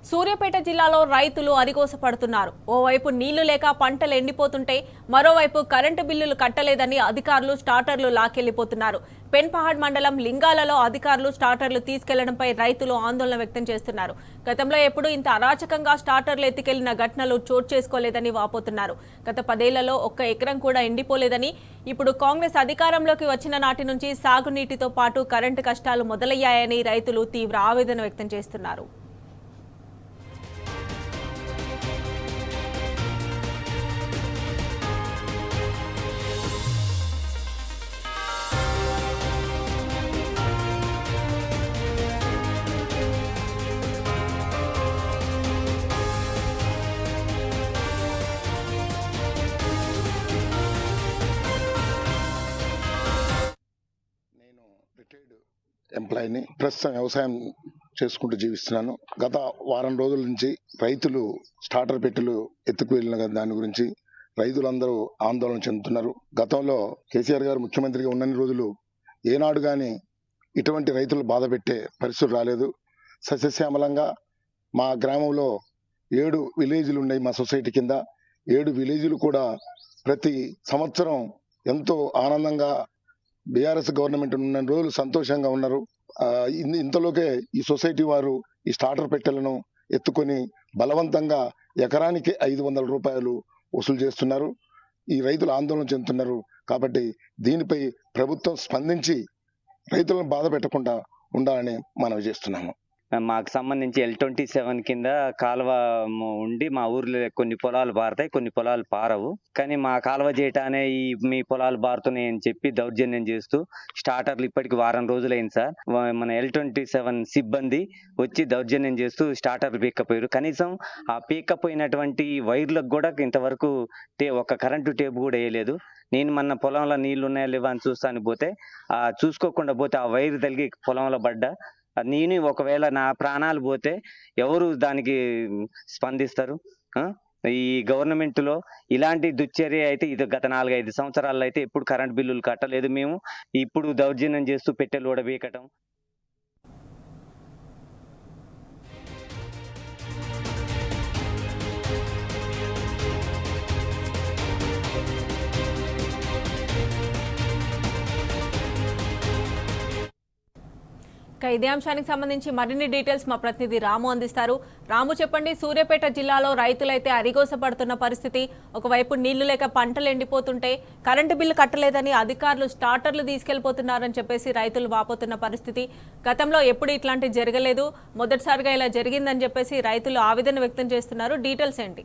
సూర్యాపేట జిల్లాలో రైతులు అరిగోసపడుతున్నారు. ఓవైపు నీళ్లు లేక పంటలు ఎండిపోతుంటే మరోవైపు కరెంటు బిల్లులు కట్టలేదని అధికారులు స్టార్టర్లు లాకెళ్లిపోతున్నారు. పెన్పహాడ్ మండలం లింగాలలో అధికారులు స్టార్టర్లు తీసుకెళ్లడంపై రైతులు ఆందోళన వ్యక్తం చేస్తున్నారు. గతంలో ఎప్పుడూ ఇంత అరాచకంగా స్టార్టర్లు ఎత్తుకెళ్లిన ఘటనలు చోటు చేసుకోలేదని వాపోతున్నారు. గత 10 ఏళ్లలో ఒక్క ఎకరం కూడా ఎండిపోలేదని, ఇప్పుడు కాంగ్రెస్ అధికారంలోకి వచ్చిన నాటి నుంచి సాగునీటితో పాటు కరెంటు కష్టాలు మొదలయ్యాయని రైతులు తీవ్ర ఆవేదన వ్యక్తం చేస్తున్నారు. ఎంప్లాయీని ప్రస్తుతం వ్యవసాయం చేసుకుంటూ జీవిస్తున్నాను. గత వారం రోజుల నుంచి రైతులు స్టార్టర్ పెట్టెలు ఎత్తుకు వెళ్ళిన దాని గురించి రైతులందరూ ఆందోళన చెందుతున్నారు. గతంలో కేసీఆర్ గారు ముఖ్యమంత్రిగా ఉన్నన్ని రోజులు ఏనాడు గాని ఇటువంటి రైతులు బాధ పెట్టే పరిస్థితులు రాలేదు. సస్యశ్యామలంగా మా గ్రామంలో 7 విలేజ్లు ఉన్నాయి. మా సొసైటీ కింద 7 విలేజ్లు కూడా ప్రతి సంవత్సరం ఎంతో ఆనందంగా బీఆర్ఎస్ గవర్నమెంట్ ఉన్న రోజులు సంతోషంగా ఉన్నారు. ఇంతలోకే ఈ సొసైటీ వారు ఈ స్టార్టర్ పెట్టెలను ఎత్తుకొని బలవంతంగా ఎకరానికి 500 రూపాయలు వసూలు చేస్తున్నారు. ఈ రైతులు ఆందోళన చెందుతున్నారు. కాబట్టి దీనిపై ప్రభుత్వం స్పందించి రైతులను బాధ పెట్టకుండా ఉండాలని మనవి చేస్తున్నాము. మాకు సంబంధించి L27 కింద కాలువ ఉండి మా ఊర్లో కొన్ని పొలాలు పారుతాయి, కొన్ని పొలాలు పారవు. కానీ మా కాలువ చేయటానే మీ పొలాలు పారుతున్నాయి అని చెప్పి దౌర్జన్యం చేస్తూ స్టార్టర్లు ఇప్పటికి వారం రోజులైంది సార్. మన L27 సిబ్బంది వచ్చి దౌర్జన్యం చేస్తూ స్టార్టర్లు పీక్కపోయారు. కనీసం ఆ పీక్కపోయినటువంటి వైర్లకు కూడా ఇంతవరకు ఒక కరెంటు టేపు కూడా వేయలేదు. నేను మొన్న పొలంలో నీళ్లు ఉన్నాయా లేవా అని చూస్తాను పోతే చూసుకోకుండా పోతే ఆ వైర్ తగిలి పొలంలో పడ్డా. నేను ఒకవేళ నా ప్రాణాలు పోతే ఎవరు దానికి స్పందిస్తారు? ఈ గవర్నమెంట్ లో ఇలాంటి దుశ్చర్య అయితే ఇది గత 4-5 సంవత్సరాల్లో అయితే ఎప్పుడు కరెంట్ బిల్లులు కట్టలేదు మేము. ఇప్పుడు దౌర్జన్యం చేస్తూ పెట్టెలు కూడా పీకటం. ఇదే అంశానికి సంబంధించి మరిన్ని డీటెయిల్స్ మా ప్రతినిధి రాము అందిస్తారు. రాము, చెప్పండి. సూర్యాపేట జిల్లాలో రైతులైతే అరిగోసపడుతున్న పరిస్థితి. ఒకవైపు నీళ్లు లేక పంటలు ఎండిపోతుంటే కరెంటు బిల్లు కట్టలేదని అధికారులు స్టార్టర్లు తీసుకెళ్లిపోతున్నారని చెప్పేసి రైతులు వాపోతున్న పరిస్థితి. గతంలో ఎప్పుడు ఇట్లాంటివి జరగలేదు, మొదటిసారిగా ఇలా జరిగిందని చెప్పేసి రైతులు ఆవేదన వ్యక్తం చేస్తున్నారు. డీటెయిల్స్ ఏంటి?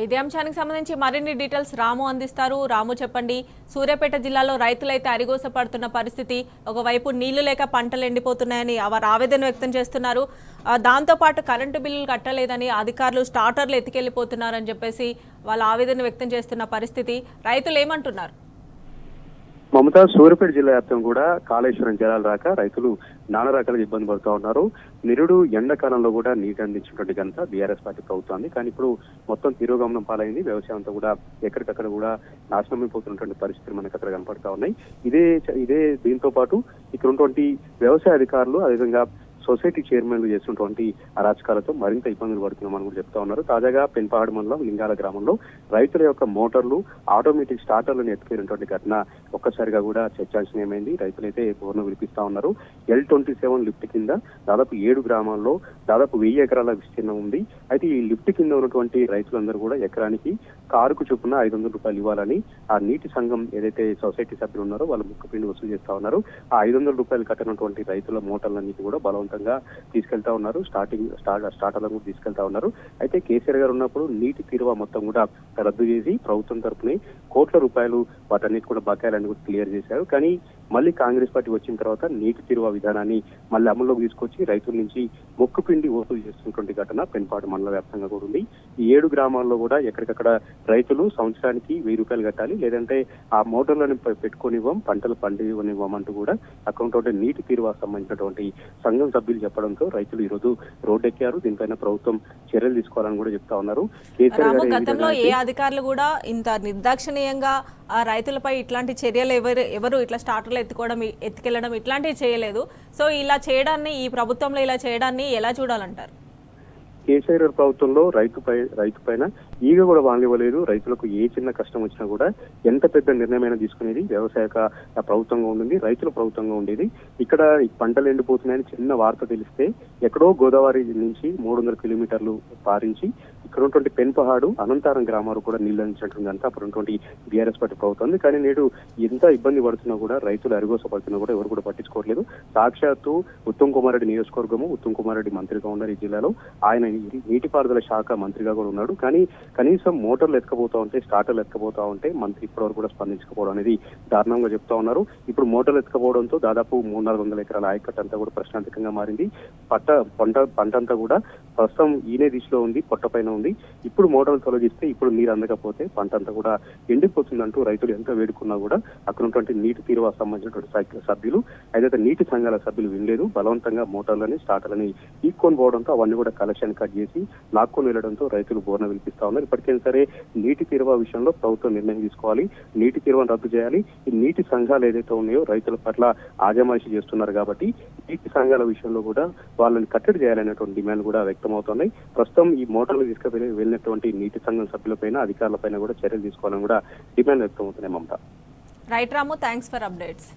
ఇదే అంశానికి సంబంధించి మరిన్ని డీటెయిల్స్ రాము అందిస్తారు. రాము, చెప్పండి. సూర్యాపేట జిల్లాలో రైతులైతే అరిగోసపడుతున్న పరిస్థితి. ఒకవైపు నీళ్లు లేక పంటలు ఎండిపోతున్నాయని వారు ఆవేదన వ్యక్తం చేస్తున్నారు. దాంతోపాటు కరెంటు బిల్లులు కట్టలేదని అధికారులు స్టార్టర్లు ఎత్తుకెళ్లిపోతున్నారని చెప్పేసి వాళ్ళ ఆవేదన వ్యక్తం చేస్తున్న పరిస్థితి. రైతులు ఏమంటున్నారు? మమతా, సూర్యాపేట జిల్లా వ్యాప్తంగా కూడా కాళేశ్వరం జలాలు రాక రైతులు నానా రకాలుగా ఇబ్బంది పడుతూ ఉన్నారు. నిరుడు ఎండాకాలంలో కూడా నీటి అందించినటువంటి ఘనత బీఆర్ఎస్ పార్టీ ప్రభుత్వాన్ని. కానీ ఇప్పుడు మొత్తం తిరోగమనం పాలైంది. వ్యవసాయం అంతా కూడా ఎక్కడికక్కడ కూడా నాశనమైపోతున్నటువంటి పరిస్థితులు మనకు అక్కడ కనపడతా ఉన్నాయి. ఇదే దీంతో పాటు ఇక్కడ ఉన్నటువంటి వ్యవసాయ అధికారులు, అదేవిధంగా సొసైటీ చైర్మన్లు చేసినటువంటి అరాచకాలతో మరింత ఇబ్బందులు పడుతున్నామని కూడా చెప్తా ఉన్నారు. తాజాగా పెన్పహాడ్ మండలం లింగాల గ్రామంలో రైతుల యొక్క మోటార్లు, ఆటోమేటిక్ స్టార్టర్లను ఎత్తుకెళ్ళినటువంటి ఘటన ఒక్కసారిగా కూడా చర్చాంశనీయమైంది. రైతులైతే బోర్ను వినిపిస్తా ఉన్నారు. L27 లిఫ్ట్ కింద దాదాపు 7 గ్రామాల్లో దాదాపు 1000 ఎకరాల విస్తీర్ణం ఉంది. అయితే ఈ లిఫ్ట్ కింద ఉన్నటువంటి రైతులందరూ కూడా ఎకరానికి కారుకు చొప్పున 500 రూపాయలు ఇవ్వాలని ఆ నీటి సంఘం ఏదైతే సొసైటీ సభ్యులు ఉన్నారో వాళ్ళు ముక్కుపిండి వసూలు చేస్తా ఉన్నారు. ఆ 500 రూపాయలు కట్టినటువంటి రైతుల మోటార్లన్నిటి కూడా బలవంతంగా తీసుకెళ్తా ఉన్నారు. స్టార్టర్లను కూడా తీసుకెళ్తా ఉన్నారు. అయితే కేసీఆర్ గారు ఉన్నప్పుడు నీటి తీరువ మొత్తం కూడా రద్దు చేసి ప్రభుత్వం తరపునే కోట్ల రూపాయలు వాటన్నిటి కూడా బకాయిలన్నీ కూడా క్లియర్ చేశారు. కానీ మళ్ళీ కాంగ్రెస్ పార్టీ వచ్చిన తర్వాత నీటి తీరువ విధానాన్ని మళ్ళీ అమల్లోకి తీసుకొచ్చి రైతుల నుంచి మొక్కుపిండి వసూలు చేస్తున్నటువంటి ఘటన పెన్పాడు మండల వ్యాప్తంగా కూడా ఉంది. ఈ 7 గ్రామాల్లో కూడా ఎక్కడికక్కడ రైతులు సంవత్సరానికి 1000 రూపాయలు కట్టాలి, లేదంటే ఆ మోటార్లను పెట్టుకొనివ్వం, పంటలు పండివ్వనివ్వం అంటూ కూడా అకౌంట్ నీటి తీరువా సంబంధించినటువంటి సంఘం సభ్యులు చెప్పడంతో రైతులు ఈ రోజు రోడ్డెక్కారు. దీనిపైన ప్రభుత్వం చర్యలు తీసుకోవాలని కూడా చెప్తా ఉన్నారు. కేసీఆర్ రాము, గారు గతంలో ఏ అధికారులు కూడా ఇంత నిర్దాక్షిణీయంగా ఆ రైతులపై ఇట్లాంటి చర్యలు ఎవరు ఇట్లా స్టార్టర్లు ఎత్తుకెళ్లడం ఇట్లాంటివి చేయలేదు. సో ఇలా చేయడాన్ని, ఈ ప్రభుత్వంలో ఇలా చేయడాన్ని ఎలా చూడాలంటారు? కేసీఆర్ ప్రభుత్వంలో రైతు పైన ఈగ కూడా వాలివ్వలేదు. రైతులకు ఏ చిన్న కష్టం వచ్చినా కూడా ఎంత పెద్ద నిర్ణయమైనా తీసుకునేది వ్యవసాయ ప్రభుత్వంగా ఉండింది, రైతుల ప్రభుత్వంగా ఉండేది. ఇక్కడ పంటలు ఎండిపోతున్నాయని చిన్న వార్త తెలిస్తే ఎక్కడో గోదావరి నుంచి 300 కిలోమీటర్లు పారించి ఇక్కడ ఉన్నటువంటి పెన్పహాడు, అనంతారం గ్రామాలు కూడా నీళ్ళు అందించినటువంటి అంతా అప్పుడు ఉన్నటువంటి బీఆర్ఎస్ పార్టీ ప్రభుత్వం ఉంది. కానీ నేడు ఎంత ఇబ్బంది పడుతున్నా కూడా, రైతులు అరిగోసపడుతున్నా కూడా ఎవరు కూడా పట్టించుకోవట్లేదు. సాక్షాత్తు ఉత్తమ్ కుమార్ రెడ్డి నియోజకవర్గము, ఉత్తమ్ కుమార్ రెడ్డి మంత్రిగా ఉన్నారు ఈ జిల్లాలో, ఆయన నీటిపారుదల శాఖ మంత్రిగా కూడా ఉన్నాడు. కానీ కనీసం మోటార్లు ఎత్తుకపోతా ఉంటే, స్టార్టర్లు ఎత్తుకపోతా ఉంటే మంత్రి ఇప్పటివరకు కూడా స్పందించకపోవడం అనేది దారుణంగా చెప్తా ఉన్నారు. ఇప్పుడు మోటార్లు ఎత్తుకపోవడంతో దాదాపు 300-400 ఎకరాల ఆయకట్టు అంతా కూడా ప్రశ్నార్థకంగా మారింది. పంట అంతా కూడా ప్రస్తుతం ఈనే దిశలో ఉంది, పొట్ట పైన ఉంది. ఇప్పుడు మోటార్లు తొలగిస్తే ఇప్పుడు నీరు అందకపోతే పంట అంతా కూడా ఎండిపోతుందంటూ రైతులు ఎంత వేడుకున్నా కూడా అక్కడ ఉన్నటువంటి నీటి తీరువా సంబంధించినటువంటి సభ్యులు, ఏదైతే నీటి సంఘాల సభ్యులు వినలేదు. బలవంతంగా మోటార్లని, స్టార్టర్లని ఈక్కొని పోవడంతో అవన్నీ కూడా కలెక్షన్ కట్ చేసి లాక్కొని వెళ్లడంతో రైతులు బోర్న వినిపిస్తా ఉన్నారు. ఇప్పటికైనా సరే నీటి తీరువా విషయంలో ప్రభుత్వం నిర్ణయం తీసుకోవాలి, నీటి తీరువను రద్దు చేయాలి. ఈ నీటి సంఘాలు ఏదైతే ఉన్నాయో రైతుల పట్ల ఆజమాయిషీ చేస్తున్నారు కాబట్టి నీటి సంఘాల విషయంలో కూడా వాళ్ళని కట్టడి చేయాలనేటువంటి డిమాండ్ కూడా వ్యక్తమవుతున్నాయి. ప్రస్తుతం ఈ మోటార్లు వెళ్ళినటువంటి నీటి సంఘం సభ్యులపైన, అధికారులపైన కూడా చర్యలు తీసుకోవాలని కూడా డిమాండ్ వ్యక్తమవుతున్నాయి. Mamata. Right Ramu, thanks for updates.